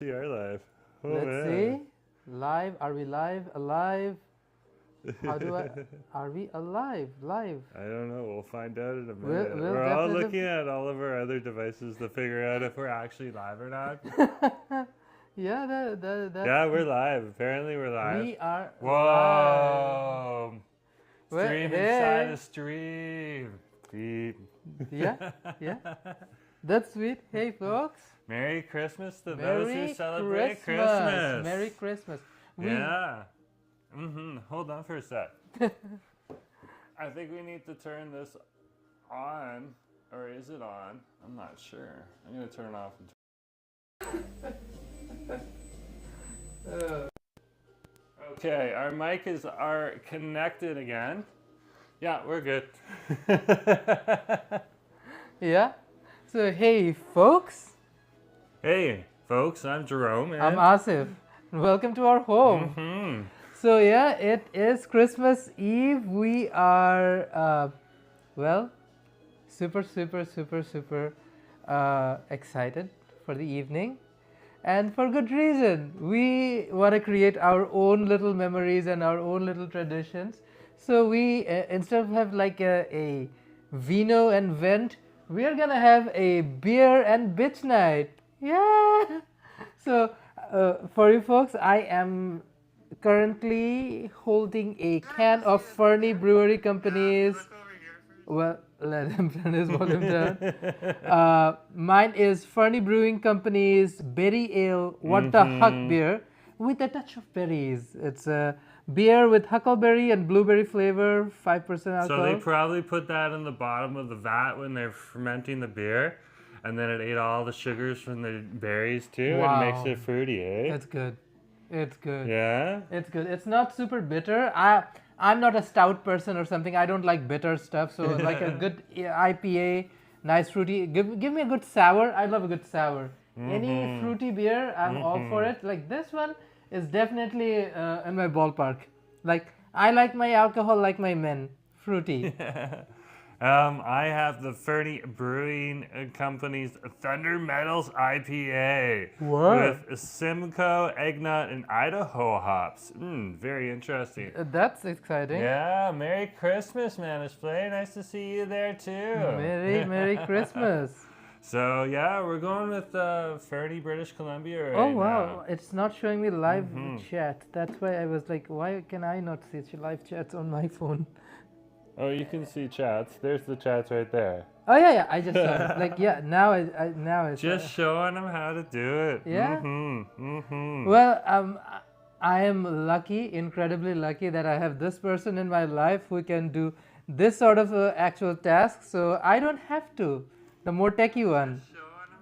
See our live. Oh Let's man. see. Live. Are we live? Alive? How do I? Are we alive? Live. I don't know. We'll find out in a We'll, minute. we'll We're all definitely. looking at all of our other devices to figure out if we're actually live or not. Yeah, that. Yeah, we're live. Apparently, we're live. We are live. Whoa! Well, Stream inside hey. a stream. Beep. Yeah, yeah. That's sweet. Hey, folks. Merry Christmas to those Merry who celebrate Christmas. Merry Christmas. Yeah. Hold on for a sec. I think we need to turn this on, or is it on? I'm not sure. I'm gonna turn it off. Okay, our mic are connected again. Yeah, we're good. Yeah. So, hey, folks. Hey, folks, I'm Jerome. And I'm Asif. Welcome to our home. So yeah, it is Christmas Eve. We are, super excited for the evening, and for good reason. We want to create our own little memories and our own little traditions. So we, instead of have like a vino and vent, we are gonna have a beer and bitch night. Yeah. So for you folks, I am currently holding a can of Fernie Brewery Company's. Well, let him turn his volume down. Mine is Fernie Brewing Company's Berry Ale What the Huck beer with a touch of berries. It's a beer with huckleberry and blueberry flavor, 5% alcohol. So they probably put that in the bottom of the vat when they're fermenting the beer, and then it ate all the sugars from the berries too, Wow. and makes it fruity, eh? It's good. It's good. Yeah? It's good. It's not super bitter. I'm not a stout person or something. I don't like bitter stuff. So like a good IPA, nice fruity. Give me a good sour. I love a good sour. Any fruity beer, I'm all for it. Like this one is definitely in my ballpark. Like I like my alcohol like my men. Fruity. I have the Fernie Brewing Company's Thunder Metals IPA with Simcoe, Eggnog, and Idaho hops. Very interesting. That's exciting. Yeah, Merry Christmas, man. It's very nice to see you there too. Merry Christmas. So yeah, we're going with Fernie, British Columbia right Oh wow, now. it's not showing me live chat. That's why I was like, why can I not see live chats on my phone? Oh, you can see chats. There's the chats right there. Oh yeah, I just saw it. Like yeah, now I Just showing them how to do it. Yeah. Well, I am lucky, incredibly lucky that I have this person in my life who can do this sort of actual task. So I don't have to. The more techie one.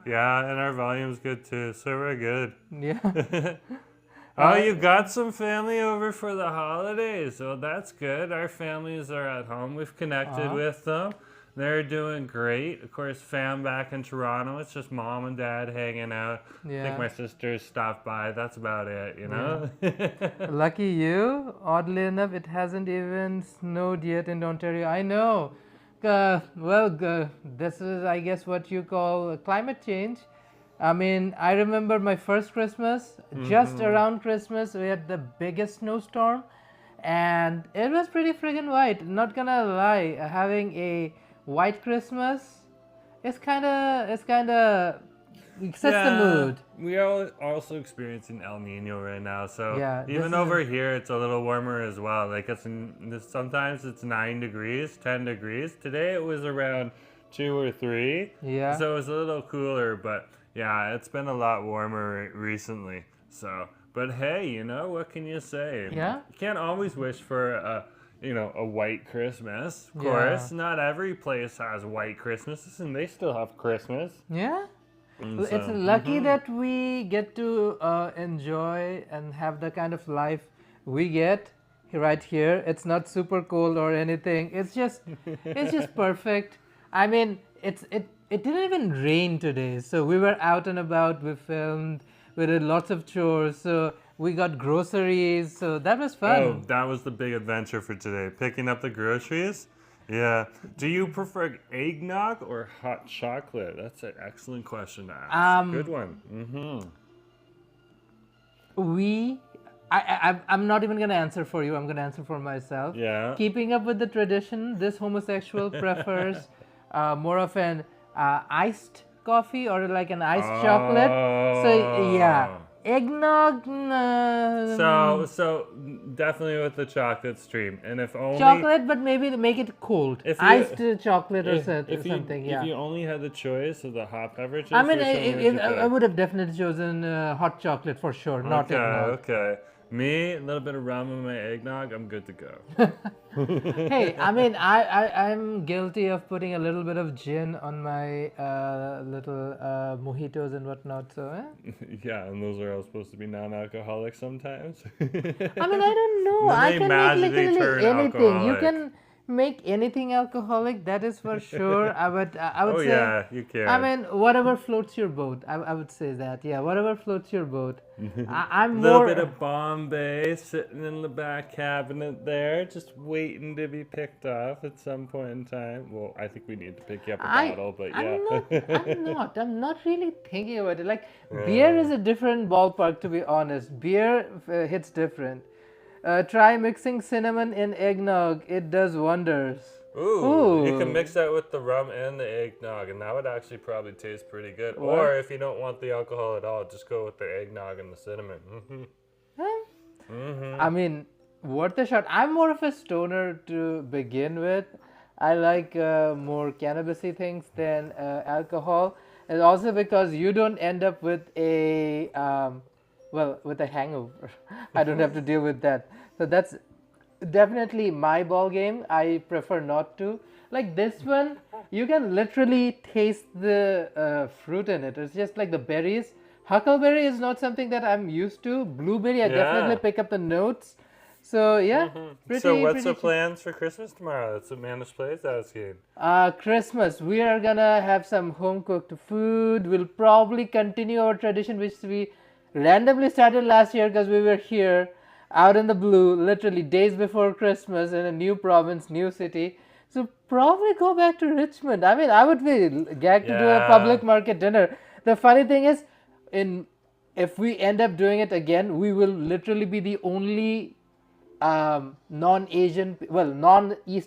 Yeah, and our volume's good too, so we're good. Yeah. Oh, you got some family over for the holidays. Well, that's good. Our families are at home. We've connected with them. They're doing great. Of course, fam back in Toronto. It's just mom and dad hanging out. I think my sisters stopped by. That's about it, you know? Lucky you. Oddly enough, it hasn't even snowed yet in Ontario. I know. This is, I guess, what you call climate change. I mean, I remember my first Christmas, just around Christmas, we had the biggest snowstorm, and it was pretty friggin' white. Not gonna lie, having a white Christmas, it's kind of sets the mood. We are also experiencing El Nino right now, so Yeah, even over here, it's a little warmer as well. Like sometimes it's 9 degrees, 10 degrees. Today it was around 2 or 3. Yeah. So it was a little cooler, but yeah, it's been a lot warmer recently. So, but hey, you know, what can you say? Yeah. You can't always wish for a white Christmas. Of course, not every place has white Christmases, and they still have Christmas. Yeah. And Well, it's lucky that we get to enjoy and have the kind of life we get right here. It's not super cold or anything. It's just perfect. I mean, it didn't even rain today, so we were out and about. We filmed. We did lots of chores. So we got groceries. So that was fun. Oh, that was the big adventure for today. Picking up the groceries. Yeah. Do you prefer eggnog or hot chocolate? That's an excellent question to ask. Good one. I'm not even going to answer for you. I'm going to answer for myself. Yeah. Keeping up with the tradition, this homosexual prefers more of an iced coffee or like an iced chocolate. So yeah, Oh. eggnog. So definitely with the chocolate stream, and if only Chocolate, but maybe make it cold. If you- Iced chocolate or if something. you, Yeah. if you only had the choice of the hot beverages, I mean, which one would you I pick? would have definitely chosen hot chocolate for sure, not eggnog. Okay. Me, a little bit of rum in my eggnog, I'm good to go. Hey, I mean, I'm guilty of putting a little bit of gin on my little mojitos and whatnot. So, Yeah, and those are all supposed to be non-alcoholic sometimes. I mean, I don't know. Then I they can make magically literally turn anything. You alcoholic. can make anything alcoholic. That is for sure. I would Oh say. yeah, you can. I mean, whatever floats your boat. I would say that. Yeah, whatever floats your boat. I'm a little more. bit of Bombay sitting in the back cabinet there, just waiting to be picked off at some point in time. Well, I think we need to pick you up a bottle, but yeah. I'm not really thinking about it. Like, beer is a different ballpark, to be honest. Beer hits different. Try mixing cinnamon in eggnog. It does wonders. Ooh, you Ooh. can mix that with the rum and the eggnog, and that would actually probably taste pretty good. What? Or if you don't want the alcohol at all, just go with the eggnog and the cinnamon. I mean, worth a shot. I'm more of a stoner to begin with. I like more cannabisy things than alcohol, and also because you don't end up with a with a hangover. I don't have to deal with that. So that's definitely my ball game. I prefer not to. Like this one, you can literally taste the fruit in it. It's just like the berries. Huckleberry is not something that I'm used to. Blueberry, I definitely pick up the notes. So yeah, So what's the pretty plans for Christmas tomorrow? That's what Manish Plays asking. Christmas, we are gonna have some home cooked food. We'll probably continue our tradition, which we randomly started last year because we were here out in the blue, literally days before Christmas in a new province, new city. So probably go back to Richmond. I mean, I would be gagged to do a public market dinner. The funny thing is, if we end up doing it again, we will literally be the only non-East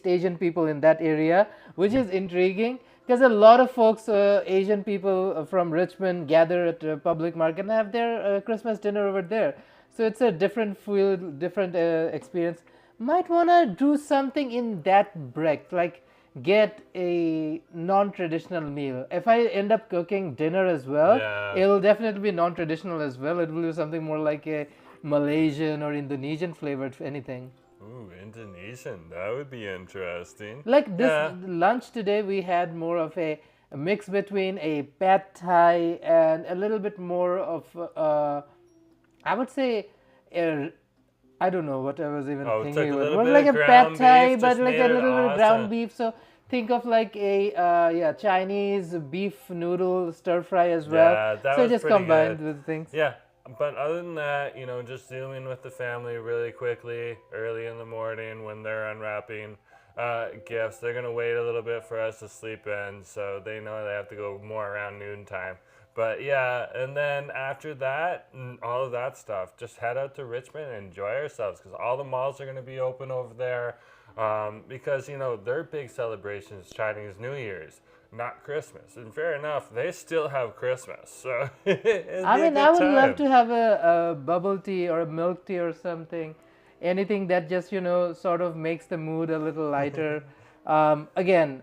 Asian people in that area, which is intriguing because a lot of folks, Asian people from Richmond, gather at a public market and have their Christmas dinner over there. So it's a different feel, different experience. Might want to do something in that break, like get a non-traditional meal. If I end up cooking dinner as well, it'll definitely be non-traditional as well. It will be something more like a Malaysian or Indonesian flavored, if anything. Ooh, Indonesian. That would be interesting. Like this lunch today, we had more of a mix between a pad thai and a little bit more of, I would say, I don't know what I was even thinking about. More like a pad thai, but like a little bit of ground beef. So think of like a Chinese beef noodle stir fry as well. Yeah, that so was just pretty combined good. with things. Yeah, but other than that, just zooming with the family really quickly early in the morning when they're unwrapping gifts. They're going to wait a little bit for us to sleep in, so they know they have to go more around noontime. But yeah, and then after that, all of that stuff, just head out to Richmond and enjoy ourselves because all the malls are going to be open over there because, their big celebration is Chinese New Year's, not Christmas. And fair enough, they still have Christmas. So I mean, I would love to have a bubble tea or a milk tea or something. Anything that just, sort of makes the mood a little lighter. Again,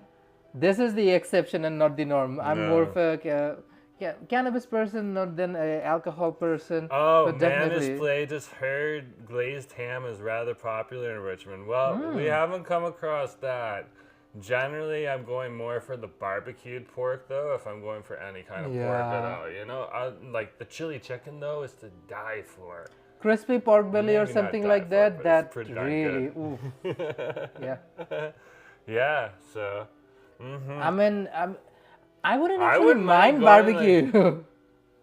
this is the exception and not the norm. I'm more of a cannabis person, not than an alcohol person. Oh, but Manish Play just heard glazed ham is rather popular in Richmond. Well, we haven't come across that. Generally, I'm going more for the barbecued pork, though, if I'm going for any kind of pork at all. Like the chili chicken, though, is to die for. Crispy pork belly or Maybe something not like die that, for, but that it's pretty darn really, good. ooh. Yeah. Yeah, so. I mean, I wouldn't I actually wouldn't mind mind going, barbecue.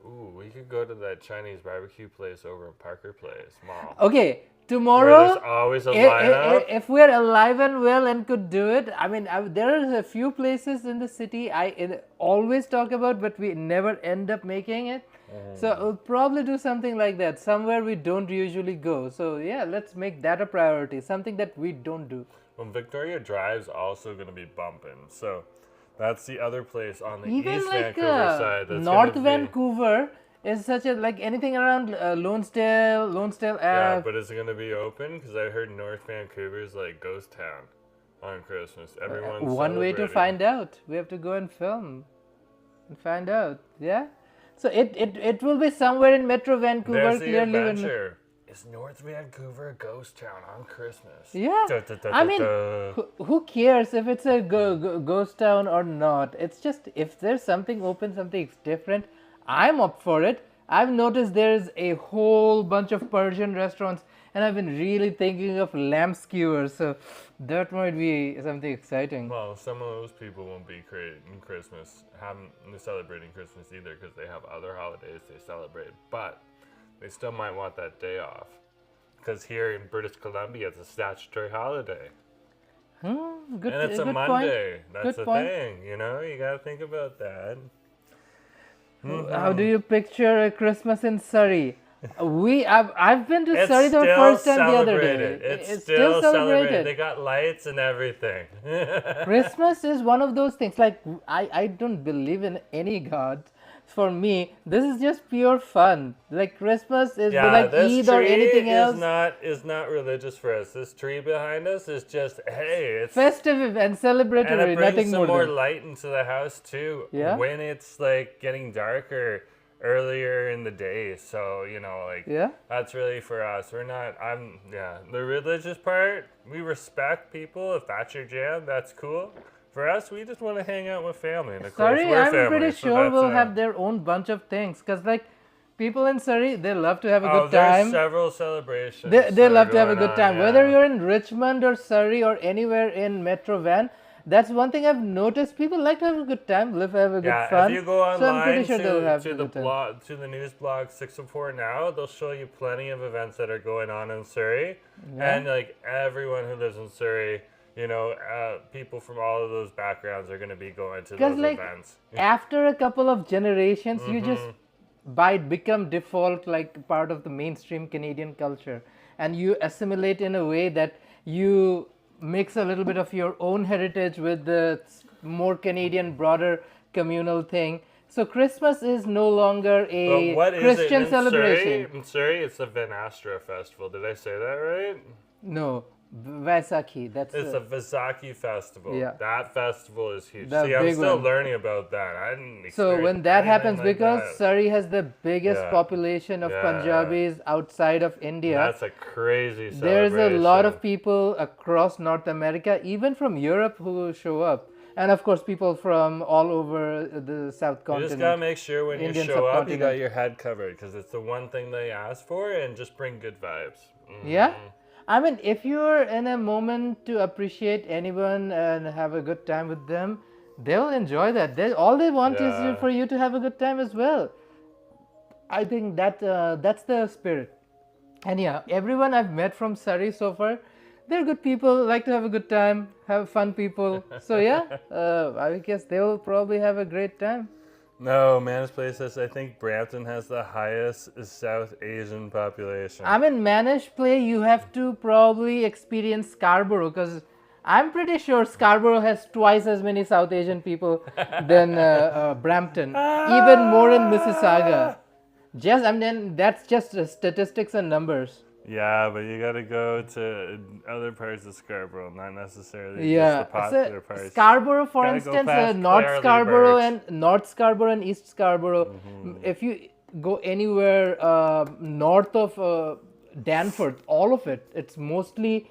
Ooh, we could go to that Chinese barbecue place over in Parker Place Mall. Okay, Where tomorrow, there's always a lineup. if we're alive and well and could do it, I mean, there are a few places in the city I always talk about, but we never end up making it. So we'll probably do something like that, somewhere we don't usually go. So yeah, let's make that a priority, something that we don't do. Well, Victoria Drive's also going to be bumping, so that's the other place on the Even East like Vancouver side. That's North gonna be, Vancouver is such a, like anything around Lonesdale yeah, Ave. but is it going to be open? Because I heard North Vancouver's like ghost town on Christmas. Everyone's One way to celebrating. find out. We have to go and film and find out. Yeah. So it will be somewhere in Metro Vancouver. There's the Clearly, adventure. Is North Vancouver a ghost town on Christmas? Yeah. Da, da, da, I da, mean, da. who cares if it's a ghost town or not? It's just if there's something open, something different, I'm up for it. I've noticed there's a whole bunch of Persian restaurants, and I've been really thinking of lamb skewers. So that might be something exciting. Well, some of those people won't be creating Christmas, haven't celebrating Christmas either because they have other holidays they celebrate. But they still might want that day off because here in British Columbia it's a statutory holiday. Good. And it's a good Monday. Point. That's Good the point. thing, you know? You gotta think about that. How do you picture a Christmas in Surrey? I've been to It's Surrey the still first time the other day. celebrated. It's still celebrated. They got lights and everything. Christmas is one of those things. Like I don't believe in any gods. For me, this is just pure fun. Like Christmas is like this Eid or tree anything else. is not religious for us. This tree behind us is just it's Festive and celebratory, and it brings nothing some more than. light into the house too. Yeah. When it's like getting darker earlier in the day, so Yeah. that's really for us. We're not. The religious part we respect people. If that's your jam, that's cool. For us, we just want to hang out with family. And of course, Surrey, we're I'm family, pretty so sure that's, will have their own bunch of things. Because like people in Surrey, they love to have a good there's time. several celebrations. They that are love to have a going good on, time. yeah. Whether you're in Richmond or Surrey or anywhere in Metro Van, that's one thing I've noticed. People like to have a good time, have a good fun. If you go online so I'm pretty sure they'll have to a the good time. blog, to the news blog 604 now, they'll show you plenty of events that are going on in Surrey, and like everyone who lives in Surrey, people from all of those backgrounds are going to be going to those like events. after a couple of generations, you just become default like part of the mainstream Canadian culture, and you assimilate in a way that you mix a little bit of your own heritage with the more Canadian broader communal thing. So Christmas is no longer a But what is Christian it in celebration. Surrey? In Surrey, it's the Van Astra Festival. Did I say that right? No, Vaisakhi. That's It's a Vaisakhi festival. Yeah. That festival is huge. The See, I'm big still one. learning about that. I didn't so experience when that anything happens, like because that. Surrey has the biggest Yeah. population of Yeah. Punjabis outside of India. That's a crazy There's celebration. a lot of people across North America, even from Europe, who show up. And of course, people from all over the South You continent. just gotta make sure when Indian you show up, you got subcontinent. your head covered because it's the one thing they ask for, and just bring good vibes. Yeah? I mean, if you're in a moment to appreciate anyone and have a good time with them, they'll enjoy that. All they want Yeah. is for you to have a good time as well. I think that's the spirit. And yeah, everyone I've met from Surrey so far, they're good people, like to have a good time, have fun people. So yeah, I guess they'll probably have a great time. No, Manus Place says I think Brampton has the highest South Asian population. I mean, Manish Play, you have to probably experience Scarborough, because I'm pretty sure Scarborough has twice as many South Asian people than Brampton, even more in Mississauga. I mean, that's just statistics and numbers. Yeah, but you gotta go to other parts of Scarborough, not necessarily Yeah, just the popular so parts. Scarborough, for Gotta go instance, past North Clare Scarborough Birch. and East Scarborough. If you go anywhere north of Danforth, all of it, it's mostly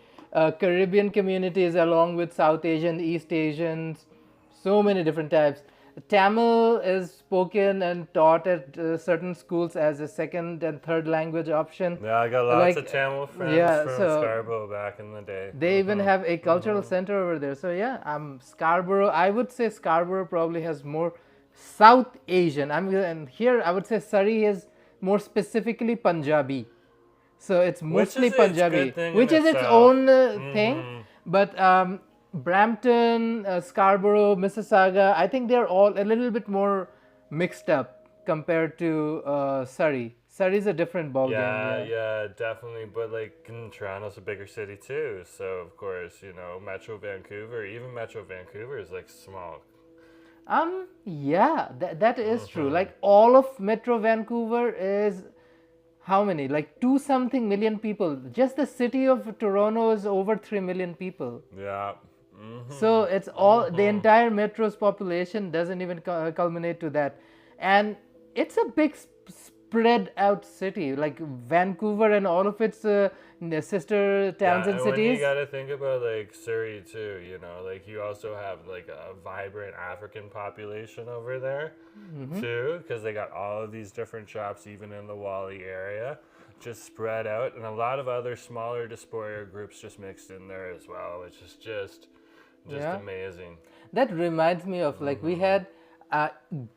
Caribbean communities along with South Asian, East Asians, so many different types. Tamil is spoken and taught at certain schools as a second and third language option. Yeah, I got lots Like, of Tamil friends yeah, from so Scarborough back in the day. They even have a cultural center over there. So yeah, Scarborough. I would say Scarborough probably has more South Asian. And here I would say Surrey is more specifically Punjabi. So it's mostly its Punjabi, good thing in which is its itself. own thing. But Brampton, Scarborough, Mississauga, I think they're all a little bit more mixed up. compared to Surrey. Surrey is a different ball game. Yeah, definitely. But like Toronto's a bigger city too, so of course, Metro Vancouver, even Metro Vancouver is like small. Yeah, that is true. Like all of Metro Vancouver is how many? Like 2 something million people. Just the city of Toronto is over 3 million people. Yeah. So it's all the entire metro's population doesn't even culminate to that, and it's a big spread out city like Vancouver and all of its sister towns and and when you cities. gotta think about like Surrey too, like you also have like a vibrant African population over there too, because they got all of these different shops, even in the Wally area, just spread out, and a lot of other smaller diaspora groups just mixed in there as well, which is just amazing. That reminds me of like we had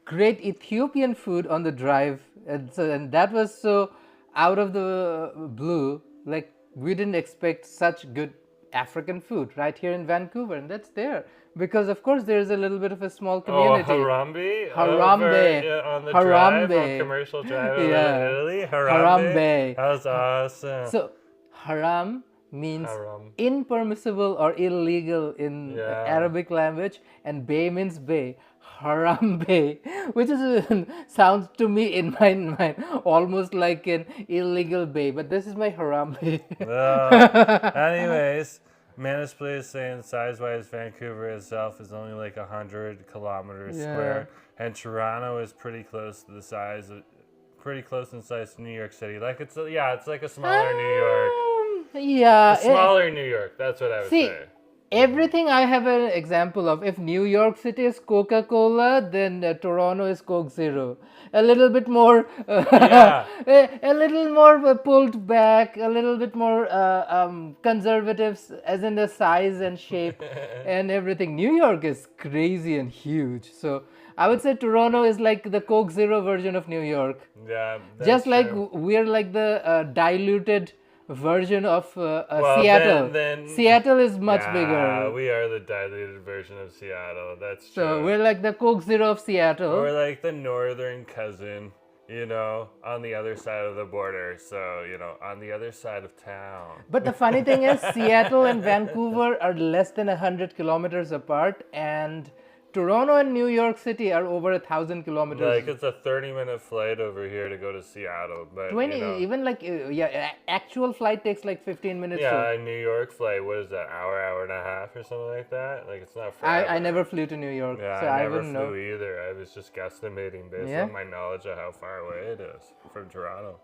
great Ethiopian food on the drive, and that was so out of the blue. Like we didn't expect such good African food right here in Vancouver, and that's there because of course there's a little bit of a small community. Oh, Harambe? Harambe. Over, on the Harambe. drive, on commercial drive over Yeah. in Italy. Harambe. That's awesome. So haram means Haram. impermissible or illegal in Arabic language, and bay means bay. Haram bay, which is sounds to me in my mind almost like an illegal bay, but this is my haram bay. Anyways, Manus Place saying size-wise, Vancouver itself is only like 100 kilometers square, and Toronto is pretty close to the size of, pretty close in size to New York City. Like it's like a smaller New York. Yeah, A smaller New York. That's what I would say. Everything I have an example of. If New York City is Coca-Cola, then Toronto is Coke Zero. A little bit more, a little more pulled back, a little bit more conservative, as in the size and shape and everything. New York is crazy and huge. So I would say Toronto is like the Coke Zero version of New York. Yeah, just like true. we're like the diluted version of Seattle. Seattle is much bigger. We are the diluted version of Seattle. That's true. So we're like the Coke Zero of Seattle. We're like the northern cousin, on the other side of the border. So, on the other side of town. But the funny thing is, Seattle and Vancouver are less than 100 kilometers apart, and Toronto and New York City are over 1,000 kilometers. Like it's a 30-minute flight over here to go to Seattle, but 20, even like actual flight takes like 15 minutes. Yeah, a New York flight. What is that? Hour and a half, or something like that. Like it's not forever. I never flew to New York, Yeah, so I I never wouldn't flew know. either. I was just guesstimating based on my knowledge of how far away it is from Toronto.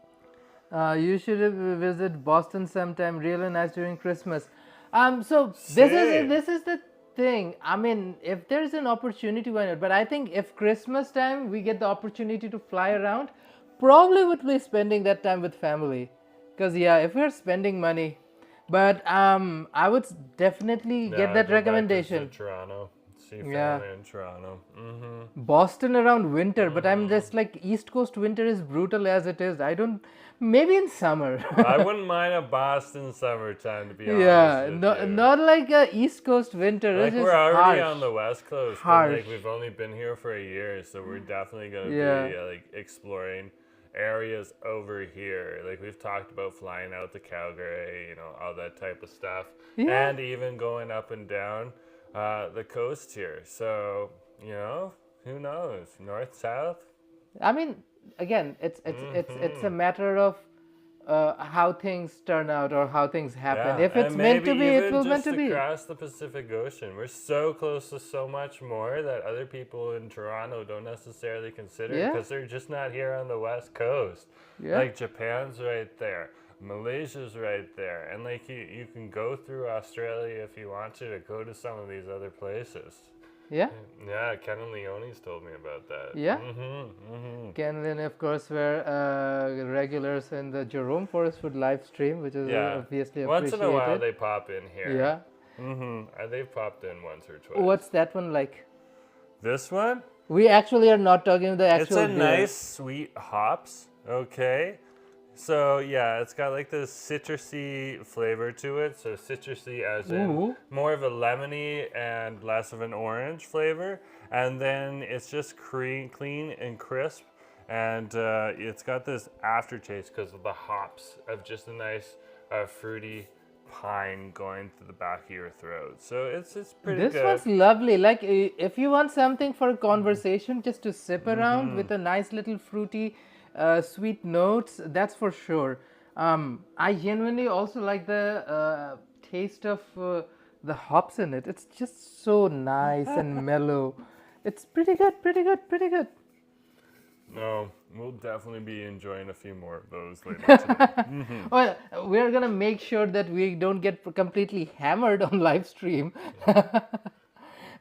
You should visit Boston sometime. Really nice during Christmas. So this is the thing. I mean, if there's an opportunity, why not? But I think if Christmas time we get the opportunity to fly around, probably would be spending that time with family. Because if we're spending money, but I would definitely get that recommendation. Back to Toronto. See family in Toronto. Boston around winter, but I'm just like East Coast winter is brutal as it is. Maybe in summer. I wouldn't mind a Boston summertime, to be honest. Not like a East Coast winter. Like it's just we're already harsh. on the West Coast. Harsh. And, like we've only been here for a year, so we're definitely gonna be like exploring areas over here. Like we've talked about flying out to Calgary, all that type of stuff, and even going up and down the coast here. So who knows, north, south. I mean, again, it's a matter of how things turn out or how things happen. If it's meant to be, it will meant to be. Across the Pacific Ocean, we're so close to so much more that other people in Toronto don't necessarily consider because they're just not here on the West Coast. Like Japan's right there, Malaysia's right there, and like you can go through Australia if you want to go to some of these other places. Yeah, Ken and Leonie's told me about that. Yeah. Ken and of course were regulars in the Jerome Forest Food live stream, which is obviously appreciated. Once in a while they pop in here. Yeah. They've popped in once or twice. What's that one like? This one? We actually are not talking the actual It's a beer. nice sweet hops. Okay. So it's got like this citrusy flavor to it. So citrusy as in more of a lemony and less of an orange flavor. And then it's just clean and crisp. and it's got this aftertaste because of the hops of just a nice fruity pine going through the back of your throat. So it's pretty This good. one's lovely. Like if you want something for a conversation, just to sip around with a nice little fruity, sweet notes, that's for sure. I genuinely also like the taste of the hops in it. It's just so nice and mellow. It's pretty good, pretty good, pretty good. No, we'll definitely be enjoying a few more of those later today. Well, we're gonna make sure that we don't get completely hammered on live stream.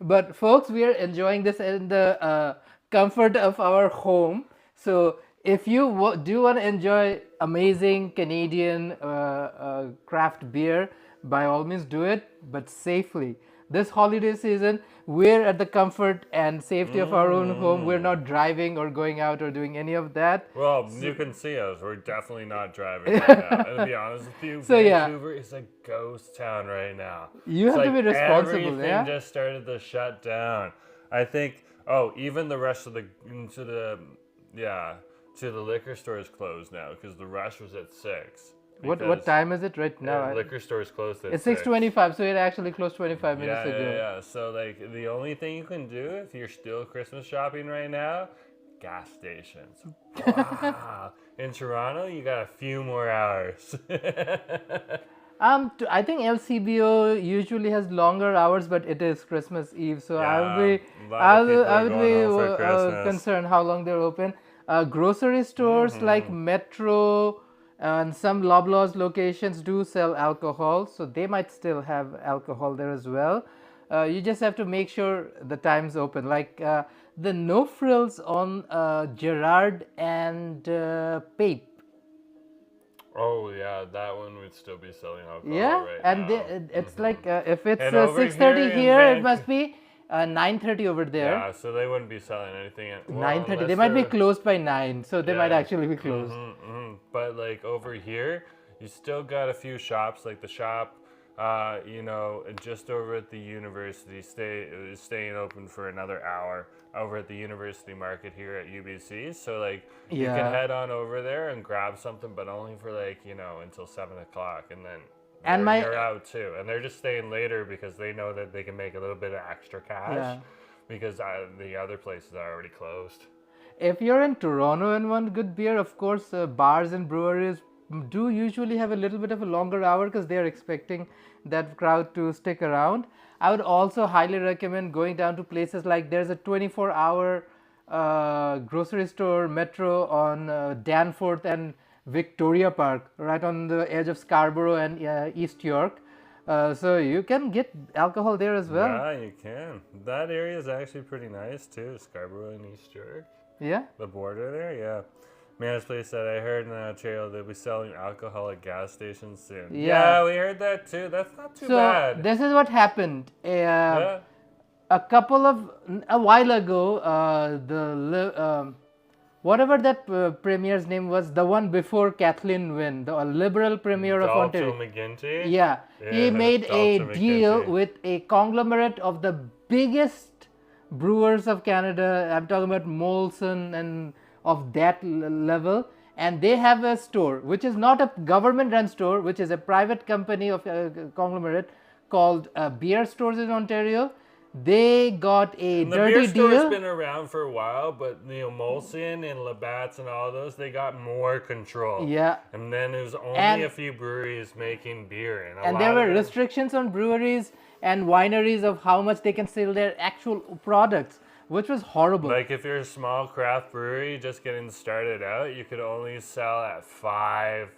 But folks, we are enjoying this in the comfort of our home. So if you do want to enjoy amazing Canadian craft beer, by all means do it, but safely. This holiday season, we're at the comfort and safety of our own home. We're not driving or going out or doing any of that. Well, you can see us. We're definitely not driving right now. And to be honest with you, Vancouver is a ghost town right now. You have to be responsible, everything just started to shut down. I think, even the rest of the liquor store is closed now because the rush was at 6. What time is it right now? Liquor store is closed at It's 6. 6:25, so it actually closed 25 minutes ago. Yeah. So like the only thing you can do if you're still Christmas shopping right now, gas stations. Wow. In Toronto, you got a few more hours. I think LCBO usually has longer hours, but it is Christmas Eve, so I would be concerned how long they're open. Grocery stores like Metro and some Loblaws locations do sell alcohol, so they might still have alcohol there as well. You just have to make sure the time's open. Like the No Frills on Gerard and Pape. Oh yeah, that one would still be selling alcohol right and now. It's like if it's And over 6:30 here, it Vancouver- must be 9:30 over there. Yeah, so they wouldn't be selling anything at 9:30. They might be closed by 9, so they might actually be closed. But like over here, you still got a few shops, like the shop, just over at the university, is staying open for another hour over at the university market here at UBC. So like you can head on over there and grab something, but only for until 7 o'clock, and then they're out too, and they're just staying later because they know that they can make a little bit of extra cash because the other places are already closed. If you're in Toronto and want good beer, of course, bars and breweries do usually have a little bit of a longer hour because they're expecting that crowd to stick around. I would also highly recommend going down to places like there's a 24-hour grocery store, Metro on Danforth and Victoria Park, right on the edge of Scarborough and East York. So you can get alcohol there as well. Yeah, you can. That area is actually pretty nice too, Scarborough and East York. Yeah. The border there, yeah. Man, this place that I heard in Ontario, they'll be selling alcohol at gas stations soon. Yeah, we heard that too. That's not too bad. So this is what happened. A while ago, whatever that premier's name was, the one before Kathleen Wynne, the Liberal premier of Ontario. McGuinty? Yeah, he made a deal with a conglomerate of the biggest brewers of Canada. I'm talking about Molson and of that level, and they have a store which is not a government-run store, which is a private company of a conglomerate called Beer Stores in Ontario. They got a dirty deal. The beer store's been around for a while, but Molson and Labatt's and all those, they got more control. Yeah. And then there was only a few breweries making beer. And there were restrictions on breweries and wineries of how much they can sell their actual products, which was horrible. Like if you're a small craft brewery just getting started out, you could only sell at five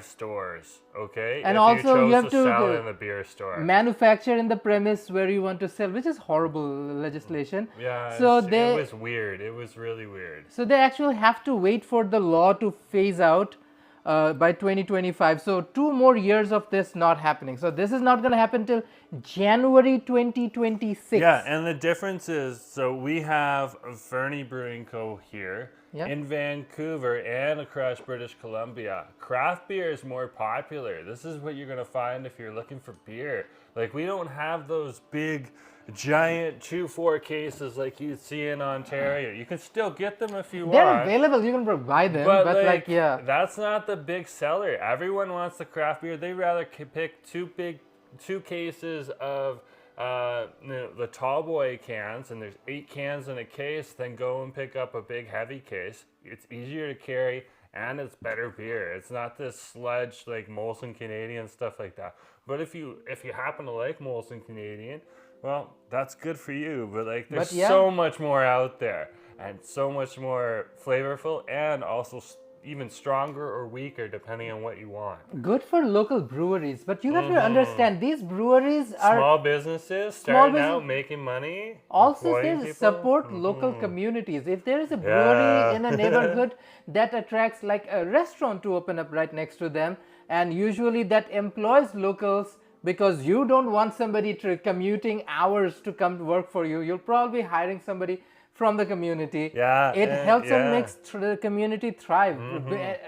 stores, okay? And if also you have to sell in the beer store. Manufacture in the premise where you want to sell, which is horrible legislation. Yeah, so it was weird. It was really weird. So they actually have to wait for the law to phase out by 2025. So 2 more years of this not happening. So this is not going to happen till January 2026. Yeah, and the difference is, so we have Fernie Brewing Co. here, Yeah. in Vancouver and across British Columbia, craft beer is more popular. This is what you're going to find if you're looking for beer. Like, we don't have those big, giant 2-4 cases like you see in Ontario. You can still get them if you They're want. available. You can buy them, but like, yeah. That's not the big seller. Everyone wants the craft beer. They'd rather pick two cases of the tall boy cans, and there's 8 cans in a case, then go and pick up a big heavy case. It's easier to carry, and it's better beer. It's not this sludge like Molson Canadian stuff like that. But if you happen to like Molson Canadian, well, that's good for you. But like, there's so much more out there, and so much more flavorful, and also even stronger or weaker depending on what you want. Good for local breweries, but you have to understand these breweries are small businesses starting out making money. Also, they support local communities. If there is a brewery in a neighborhood that attracts like a restaurant to open up right next to them, and usually that employs locals, because you don't want somebody commuting hours to come to work for you, you'll probably be hiring somebody from the community. It helps and makes the community thrive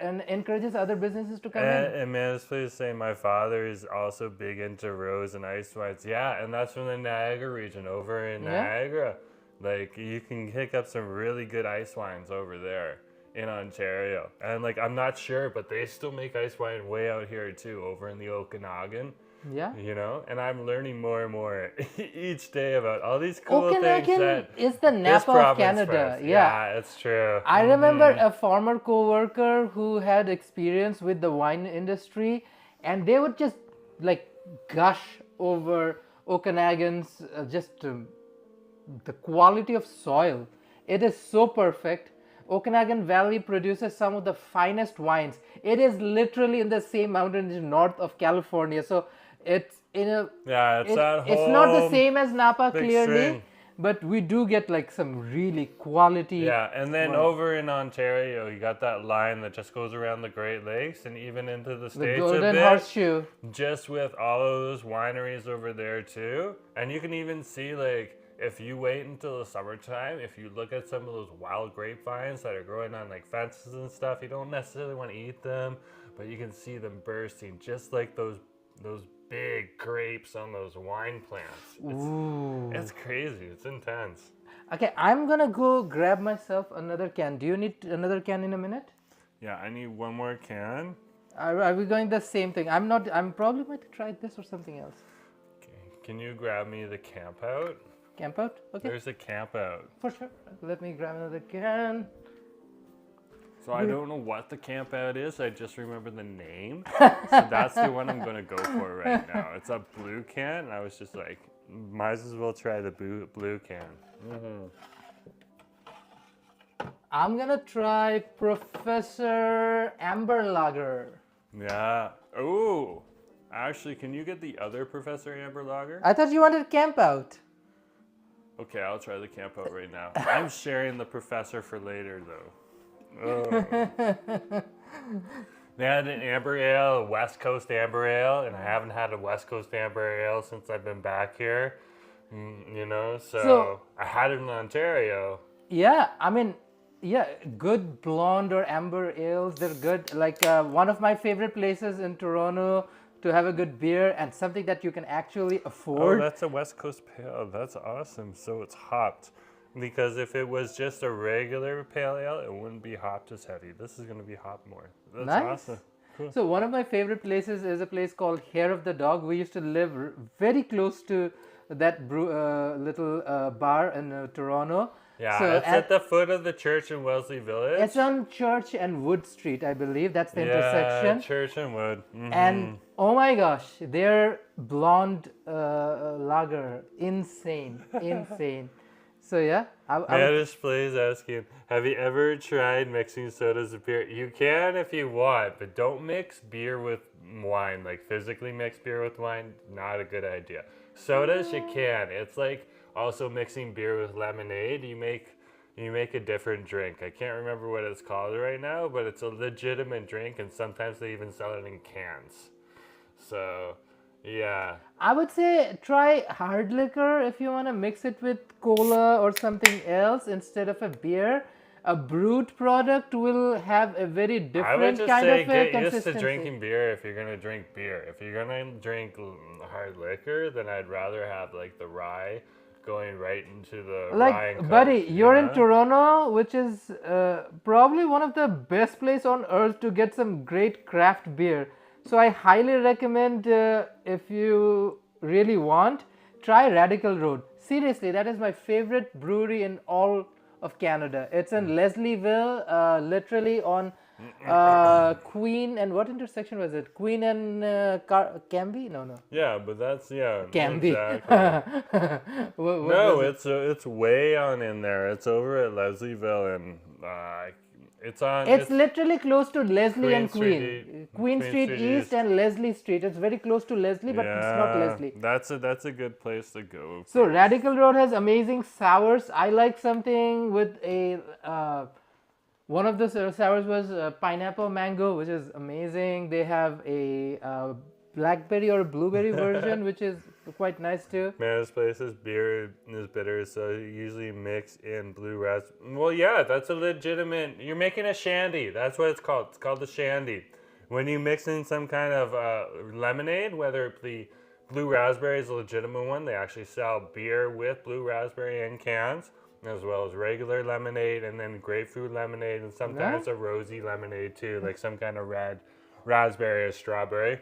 and encourages other businesses to come in. And man, it's pleased to say my father is also big into rose and ice wines. Yeah, and that's from the Niagara region over in Niagara. Like, you can pick up some really good ice wines over there in Ontario. And like, I'm not sure, but they still make ice wine way out here too, over in the Okanagan. Yeah. You know, and I'm learning more and more each day about all these cool Okanagan things that is the Napa of Canada. Yeah, it's true. I remember a former co-worker who had experience with the wine industry, and they would just like gush over Okanagan's the quality of soil. It is so perfect. Okanagan Valley produces some of the finest wines. It is literally in the same mountains north of California, so it's it's not the same as Napa clearly, but we do get like some really quality. Yeah, and then over in Ontario, you got that line that just goes around the Great Lakes and even into the States. The Golden Horseshoe. Just with all of those wineries over there too, and you can even see like, if you wait until the summertime, if you look at some of those wild grapevines that are growing on like fences and stuff, you don't necessarily want to eat them, but you can see them bursting just like those big grapes on those wine plants. It's crazy. It's intense. Okay, I'm gonna go grab myself another can. Do you need another can in a minute? Yeah, I need one more can. Are we going the same thing? I'm probably going to try this or something else. Okay, can you grab me the camp out? Camp out? Okay. There's a camp out. For sure. Let me grab another can. So I don't know what the camp out is. I just remember the name. So that's the one I'm going to go for right now. It's a blue can. And I was just like, might as well try the blue can. I'm going to try Professor Amber Lager. Yeah. Oh, actually, can you get the other Professor Amber Lager? I thought you wanted camp out. Okay, I'll try the camp out right now. I'm sharing the Professor for later, though. Oh. They had an amber ale, a West Coast amber ale, and I haven't had a West Coast amber ale since I've been back here. You know, so I had it in Ontario. Yeah, I mean, good blonde or amber ales, they're good. Like one of my favorite places in Toronto to have a good beer and something that you can actually afford. Oh, that's a West Coast pale. That's awesome. So it's hopped. Because if it was just a regular pale ale, it wouldn't be hopped as heavy. This is going to be hopped more. That's awesome. Cool. So one of my favorite places is a place called Hair of the Dog. We used to live very close to that little bar in Toronto. Yeah, so it's at the foot of the church in Wellesley Village. It's on Church and Wood Street, I believe. That's the intersection. Yeah, Church and Wood. And oh my gosh, their blonde lager, insane. So yeah, Manish plays asking, have you ever tried mixing sodas with beer? You can if you want, but don't mix beer with wine. Like physically mix beer with wine, not a good idea. Sodas you can. It's like also mixing beer with lemonade. You make a different drink. I can't remember what it's called right now, but it's a legitimate drink, and sometimes they even sell it in cans. So yeah. I would say try hard liquor if you want to mix it with cola or something else instead of a beer. a brewed product will have a very I would different just kind say of a get used to consistency. drinking beer if you're gonna drink beer. If you're gonna drink hard liquor, then I'd rather have like the rye going right into the rye and Like, coke. buddy, you're in Toronto, which is probably one of the best place on earth to get some great craft beer. So I highly recommend, if you really want, try Radical Road. Seriously, that is my favorite brewery in all of Canada. It's in Leslieville, literally on Queen and what intersection was it? Queen and Cambie? No, no. Yeah, but that's Cambie. exactly. What No, was it? it's way on in there. It's over at Leslieville, and it's on. It's literally close to Leslie Queen and Street Queen. Queen Queen Street Street East East. and Leslie Street. It's very close to Leslie, but it's not Leslie. That's a good place to go. So Radical Road has amazing sours. I like something with a one of the sours was pineapple mango, which is amazing. They have a blackberry or blueberry version, which is quite nice too. Man, this place's beer is bitter, so you usually mix in blue raspberry. Well, yeah, that's a legitimate. You're making a shandy. That's what it's called. It's called a shandy. When you mix in some kind of lemonade, whether it be blue raspberry is a legitimate one, they actually sell beer with blue raspberry in cans, as well as regular lemonade, and then grapefruit lemonade, and sometimes a rosy lemonade too, like some kind of red raspberry or strawberry.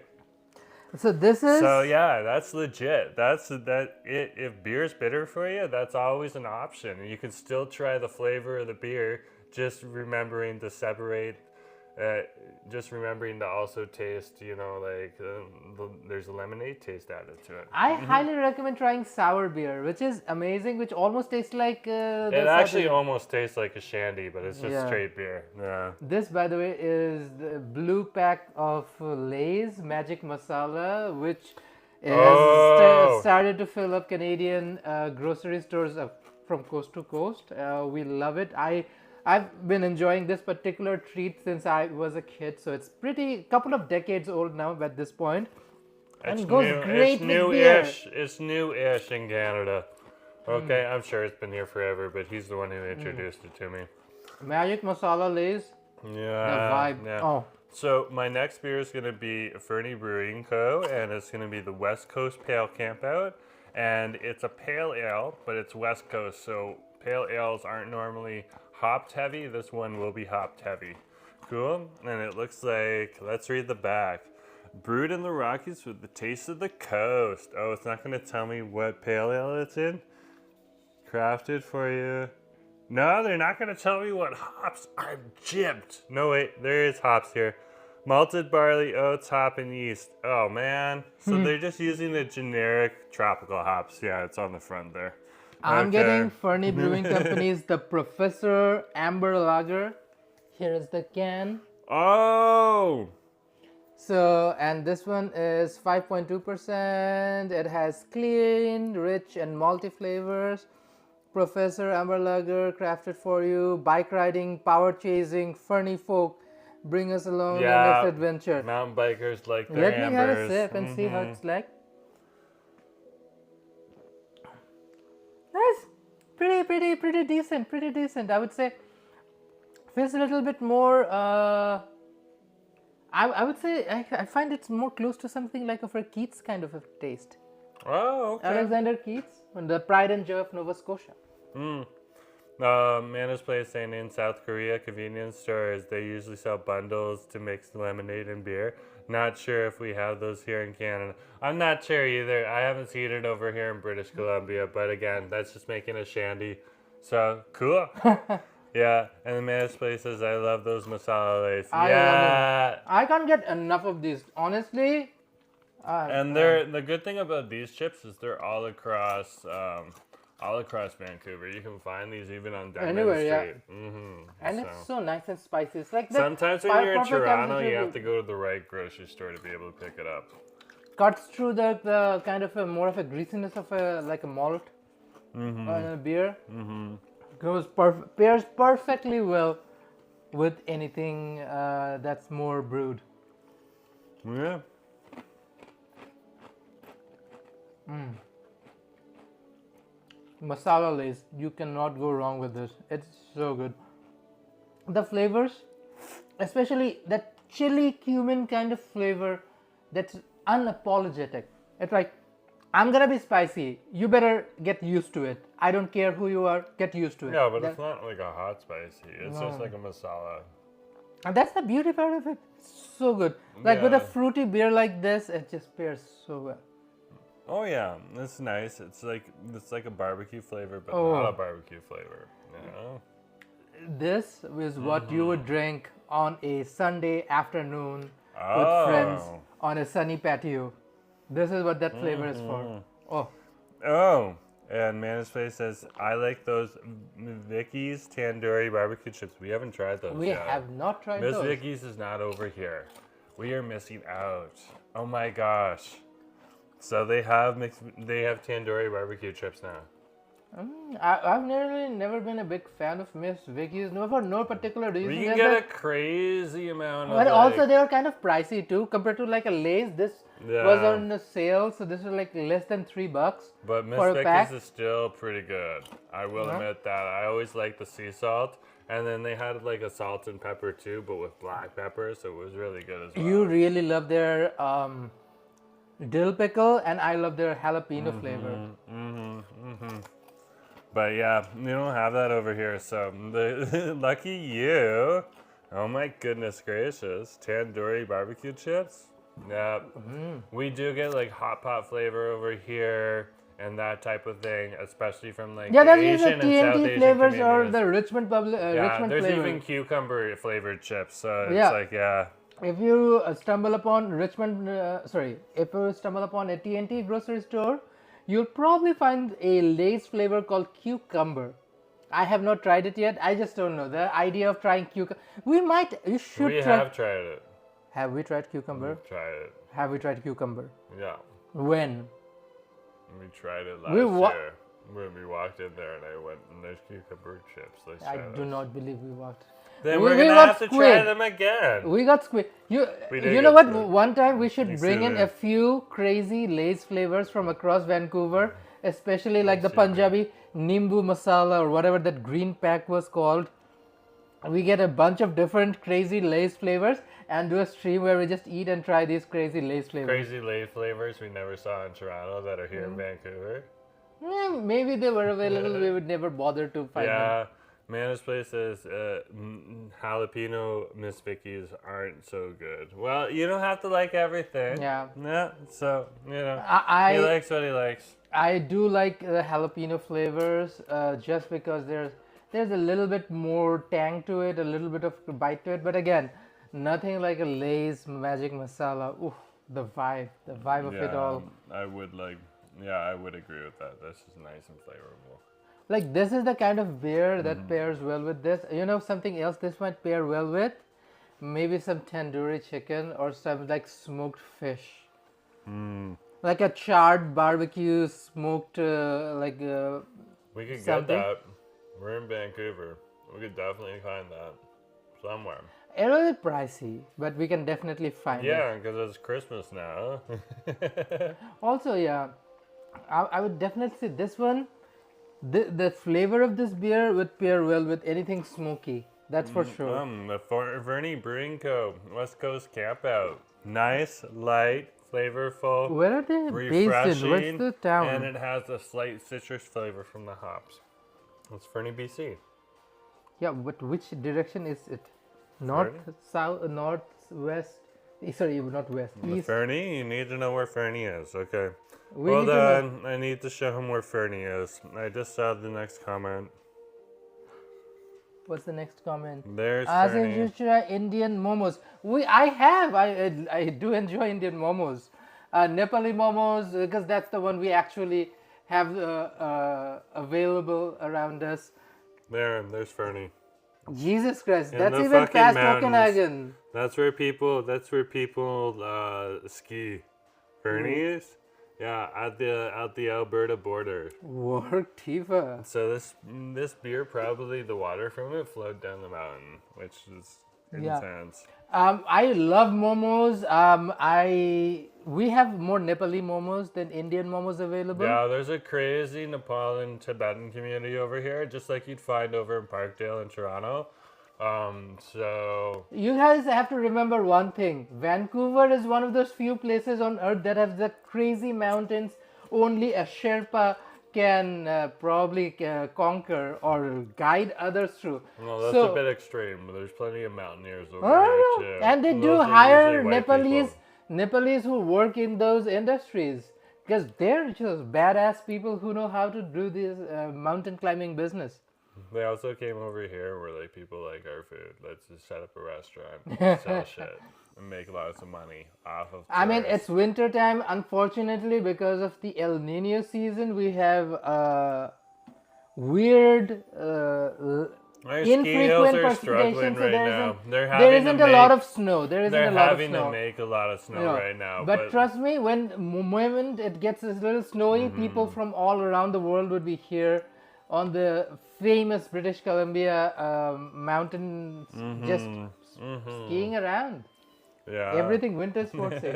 So this is. So yeah, that's legit. If beer's bitter for you, that's always an option. And you can still try the flavor of the beer, just remembering to separate, just remembering to also taste, there's a lemonade taste added to it. I highly recommend trying sour beer, which is amazing, which almost tastes like. It actually almost tastes like a shandy, but it's just straight beer. Yeah. This, by the way, is the blue pack of Lay's Magic Masala, which is started to fill up Canadian grocery stores from coast to coast. We love it. I've been enjoying this particular treat since I was a kid, so it's couple of decades old now at this point. And it goes great with beer. It's new-ish in Canada. Okay, I'm sure it's been here forever, but he's the one who introduced it to me. Magic Masala Lay's. Yeah. The vibe. Yeah. Oh. So my next beer is going to be Fernie Brewing Co. and it's going to be the West Coast Pale Campout, and it's a pale ale, but it's West Coast, so pale ales aren't normally hopped heavy. This one will be hopped heavy. Cool. And it looks like, let's read the back. Brewed in the Rockies with the taste of the coast. Oh, it's not going to tell me what pale ale it's in. Crafted for you. No, they're not going to tell me what hops. I'm jibbed. No, wait, there is hops here. Malted barley, oats, hop, and yeast. Oh, man. So they're just using the generic tropical hops. Yeah, it's on the front there. I'm getting Fernie Brewing Company's The Professor Amber Lager. Here is the can. Oh! So, and this one is 5.2%. It has clean, rich, and malty flavors. Professor Amber Lager, crafted for you. Bike riding, power chasing, Fernie folk. Bring us along on this adventure. Mountain bikers like their Let me have a sip and see how it's like. That's pretty decent. Pretty decent. I would say feels a little bit more. I would say I find it's more close to something like of a Keats kind of a taste. Oh, okay. Alexander Keats, the Pride and Joy of Nova Scotia. Mana's place saying in South Korea, convenience stores, they usually sell bundles to mix lemonade and beer. Not sure if we have those here in Canada. I'm not sure either. I haven't seen it over here in British Columbia, but again, that's just making a shandy. So, cool. Yeah, and the Mana's place says, I love those masala lays. Yeah. I can't get enough of these, honestly. And the good thing about these chips is they're all across Vancouver. You can find these even on Diamond Street. Yeah. And it's so nice and spicy. It's like sometimes when you're in Toronto, you have to go to the right grocery store to be able to pick it up. Cuts through the kind of more of a greasiness of like a malt beer. Pairs perfectly well with anything that's more brewed. Yeah. Masala Lays, you cannot go wrong with this. It's so good. the flavors, especially that chili cumin kind of flavor, that's unapologetic. It's like, I'm gonna be spicy. You better get used to it. I don't care who you are. Get used to it. Yeah, but it's not like a hot spicy. It's just No. like a masala. And that's the beauty part of it. It's so good. Like with a Yeah. fruity beer like this, it just pairs so well. Oh yeah, it's nice. It's like a barbecue flavor, but Oh. not a barbecue flavor. You know? This is what you would drink on a Sunday afternoon with Oh. friends on a sunny patio. This is what that flavor is for. Oh, Oh, and Mana's Place says, I like those Vicky's Tandoori barbecue chips. We haven't tried those we yet. have not tried Miss those. Vicky's is not over here. We are missing out. Oh my gosh. So they have tandoori barbecue chips now. I've never been a big fan of Miss Vicky's. No, for no particular reason. You can get a crazy amount of But also like, they were kind of pricey too compared to like a Lay's. This was Yeah. on the sale, so this was like less than $3 but Miss for a pack. Vicky's is still pretty good. I will admit that. I always like the sea salt. And then they had like a salt and pepper too, but with black pepper, so it was really good as well. You really love their dill pickle, and I love their jalapeno flavor. But yeah, you don't have that over here, so lucky you. Oh my goodness gracious. Tandoori barbecue chips? Yeah. We do get like hot pot flavor over here and that type of thing, especially from like Yeah, the that's either Asian and South TNT Asian flavors or communities. the Richmond Yeah, Richmond there's flavor. even cucumber flavored chips, so it's Yeah. like, yeah. If you stumble upon if you stumble upon a TNT grocery store, you'll probably find a Lay's flavor called cucumber. I have not tried it yet. I just don't know. The idea of trying cucumber. You should We try. have tried it. Have we tried cucumber? We've tried it. Have we tried cucumber? Yeah. When? We tried it last We wa- year. When we walked in there and I went, and there's cucumber chips. Let's I try do those. not believe we walked. Then We- we're we gonna got have to try squid. them again. We got squid. We did You get know what? squid. One time we should bring in Excellent. a few crazy Lay's flavors from across Vancouver, especially like the Excellent. Punjabi Nimbu Masala or whatever that green pack was called. We get a bunch of different crazy Lay's flavors and do a stream where we just eat and try these crazy Lay's flavors. Crazy Lay flavors we never saw in Toronto that are here in Vancouver. Maybe they were available. We would never bother to find them. Yeah. Mana's Place says jalapeno Miss Vicky's aren't so good. Well, you don't have to like everything. Yeah. Yeah. So, you know, I he likes what he likes. I do like the jalapeno flavors just because there's a little bit more tang to it, a little bit of bite to it. But again, nothing like a Lay's magic masala. Oof, the vibe of it all. I would I would agree with that. This is nice and flavorful. Like this is the kind of beer that pairs well with this. You know something else this might pair well with? Maybe some tandoori chicken or some like smoked fish. Like a charred barbecue smoked We could something. get that. We're in Vancouver. We could definitely find that somewhere. a little bit pricey, but we can definitely find it. Yeah, because it's Christmas now. Also, yeah, I would definitely say this one, the flavor of this beer would pair well with anything smoky. That's for sure. The Fernie Brewing Co. West Coast Camp Out. Nice, light, flavorful, Where are they based in? refreshing, Where's the town? and it has a slight citrus flavor from the hops. It's Fernie, BC. Yeah, but which direction is it? North, south, north, west? Sorry, not west. East. Fernie? You need to know where Fernie is. Okay. We Hold need to know- on. I need to show him where Fernie is. I just saw the next comment. What's the next comment? There's Asif, Fernie. you try Indian momos. I do enjoy Indian momos. Nepali momos, because that's the one we actually have available around us. There's Fernie. Jesus Christ, In that's the even fucking past mountains. Okanagan. That's where people ski. Fernie is? Yeah, at the Alberta border. Work Tifa. So this beer, probably the water from it flowed down the mountain, which is Yeah. intense. I love momos. We have more Nepali momos than Indian momos available. Yeah, there's a crazy Nepal and Tibetan community over here, just like you'd find over in Parkdale in Toronto. So You guys have to remember one thing. Vancouver is one of those few places on earth that have the crazy mountains only a Sherpa can probably conquer or guide others through. well, that's So, a bit extreme, but there's plenty of mountaineers over oh, here too. and they do Those are hire usually white Nepalese people. Nepalese who work in those industries because they're just badass people who know how to do this mountain climbing business. They also came over here where like people like our food. Let's just set up a restaurant, sell shit, and make lots of money off of. I mean, tourists. it's winter time. Unfortunately, because of the El Nino season, we have weird, Our ski hills infrequent are precipitation. struggling So right there now. isn't, They're there having isn't to a lot make- of snow. There isn't They're a lot of having snow. to make a lot of snow You know, right now. But trust me, when moment it gets a little snowy, people from all around the world would be here on the famous British Columbia mountains, just skiing around. yeah, Everything winter sportsy.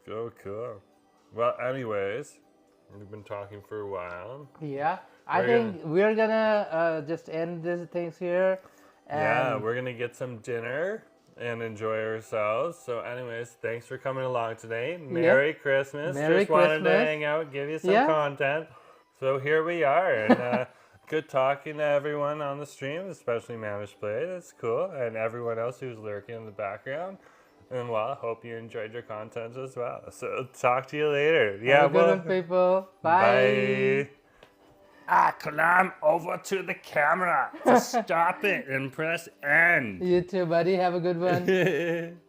Cool. Well, anyways, we've been talking for a while. Yeah, I We're think we're gonna just end these things here. Yeah, And we're gonna get some dinner and enjoy ourselves. So, anyways, thanks for coming along today. Merry Christmas. Merry Just wanted to Christmas. hang out, give you some Yeah. content. So here we are, and good talking to everyone on the stream, especially Managed Play. That's cool, and everyone else who's lurking in the background. And well, I hope you enjoyed your content as well. So talk to you later. Yeah, have a good one, people. Bye. bye. Ah, Kalam, over to the camera to stop it and press end. You too, buddy. Have a good one.